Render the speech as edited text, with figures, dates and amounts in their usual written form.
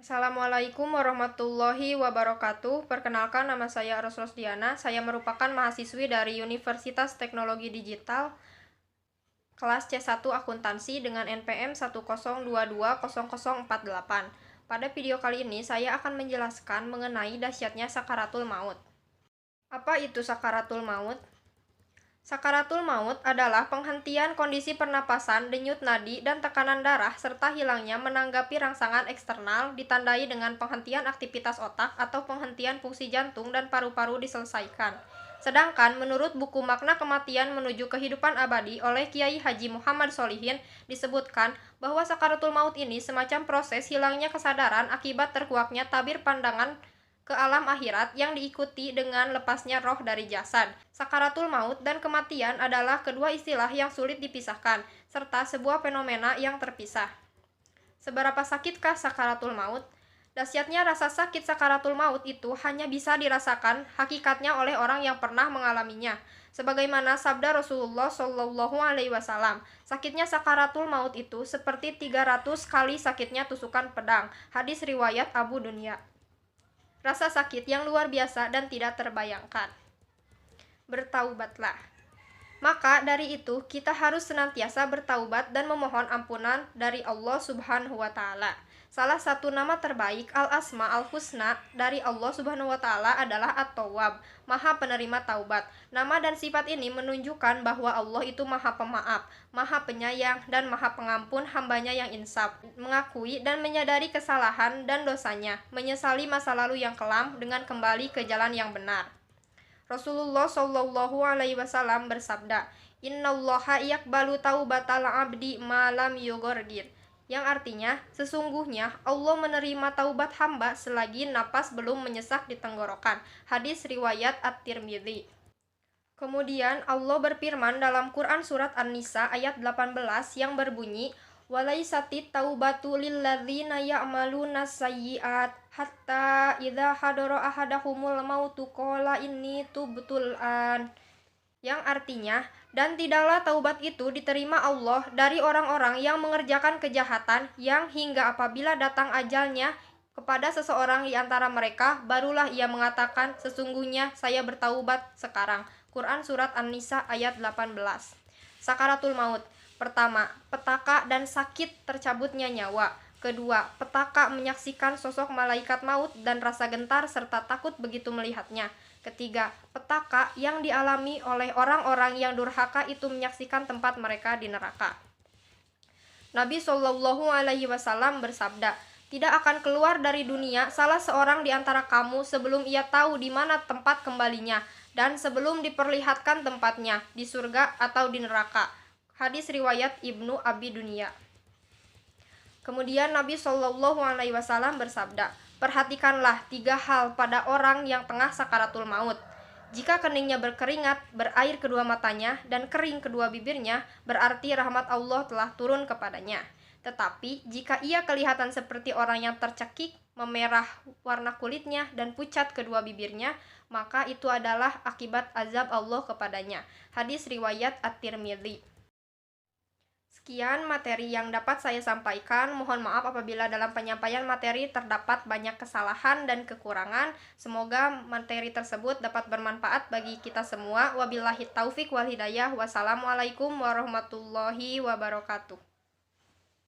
Assalamualaikum warahmatullahi wabarakatuh. Perkenalkan, nama saya Ros Rosdiana. Saya merupakan mahasiswi dari Universitas Teknologi Digital kelas C1 Akuntansi dengan NPM 102200048. Pada video kali ini saya akan menjelaskan mengenai dahsyatnya sakaratul maut. Apa itu sakaratul maut? Sakaratul maut adalah penghentian kondisi pernapasan, denyut nadi, dan tekanan darah, serta hilangnya menanggapi rangsangan eksternal, ditandai dengan penghentian aktivitas otak atau penghentian fungsi jantung dan paru-paru diselesaikan. Sedangkan menurut buku Makna Kematian Menuju Kehidupan Abadi oleh Kiai Haji Muhammad Solihin, disebutkan bahwa sakaratul maut ini semacam proses hilangnya kesadaran akibat terkuaknya tabir pandangan ke alam akhirat yang diikuti dengan lepasnya roh dari jasad. Sakaratul maut dan kematian adalah kedua istilah yang sulit dipisahkan, serta sebuah fenomena yang terpisah. Seberapa sakitkah sakaratul maut? Dahsyatnya rasa sakit sakaratul maut itu hanya bisa dirasakan hakikatnya oleh orang yang pernah mengalaminya. Sebagaimana sabda Rasulullah Shallallahu Alaihi Wasallam, sakitnya sakaratul maut itu seperti 300 kali sakitnya tusukan pedang. Hadis riwayat Abu Dunya. Rasa sakit yang luar biasa dan tidak terbayangkan. Bertaubatlah. Maka dari itu, kita harus senantiasa bertaubat dan memohon ampunan dari Allah Subhanahu wa Ta'ala. Salah satu nama terbaik Al-Asma Al-Husna dari Allah Subhanahu wa Ta'ala adalah At-Tawwab, Maha Penerima Taubat. Nama dan sifat ini menunjukkan bahwa Allah itu Maha Pemaaf, Maha Penyayang, dan Maha Pengampun hambanya yang insaf, mengakui dan menyadari kesalahan dan dosanya, menyesali masa lalu yang kelam dengan kembali ke jalan yang benar. Rasulullah Shallallahu Alaihi Wasallam bersabda, Innallaha yaqbalu taubatal abdi malam yugorgir, yang artinya, sesungguhnya Allah menerima taubat hamba selagi napas belum menyesak di tenggorokan. Hadis riwayat At-Tirmidzi. Kemudian Allah berfirman dalam Quran Surat An-Nisa ayat 18 yang berbunyi, Walaisatit taubatu lilladzina ya'maluna sayyi'at hatta idza hadara ahadahumul mautu qala inni tubtul an, yang artinya, dan tidaklah taubat itu diterima Allah dari orang-orang yang mengerjakan kejahatan yang hingga apabila datang ajalnya kepada seseorang di antara mereka barulah ia mengatakan, sesungguhnya saya bertaubat sekarang. Quran Surat An-Nisa ayat 18. Sakaratul maut. Pertama, petaka dan sakit tercabutnya nyawa. Kedua, petaka menyaksikan sosok malaikat maut dan rasa gentar serta takut begitu melihatnya. Ketiga, petaka yang dialami oleh orang-orang yang durhaka itu menyaksikan tempat mereka di neraka. Nabi Shallallahu Alaihi Wasallam bersabda, tidak akan keluar dari dunia salah seorang di antara kamu sebelum ia tahu di mana tempat kembalinya dan sebelum diperlihatkan tempatnya di surga atau di neraka. Hadis riwayat Ibnu Abi Dunya. Kemudian Nabi Shallallahu Alaihi Wasallam bersabda, perhatikanlah 3 hal pada orang yang tengah sakaratul maut. Jika keningnya berkeringat, berair kedua matanya, dan kering kedua bibirnya, berarti rahmat Allah telah turun kepadanya. Tetapi jika ia kelihatan seperti orang yang tercekik, memerah warna kulitnya, dan pucat kedua bibirnya, maka itu adalah akibat azab Allah kepadanya. Hadis riwayat At-Tirmidzi. Sekian materi yang dapat saya sampaikan. Mohon maaf apabila dalam penyampaian materi terdapat banyak kesalahan dan kekurangan. Semoga materi tersebut dapat bermanfaat bagi kita semua. Wabillahi taufik wal hidayah. Wassalamualaikum warahmatullahi wabarakatuh.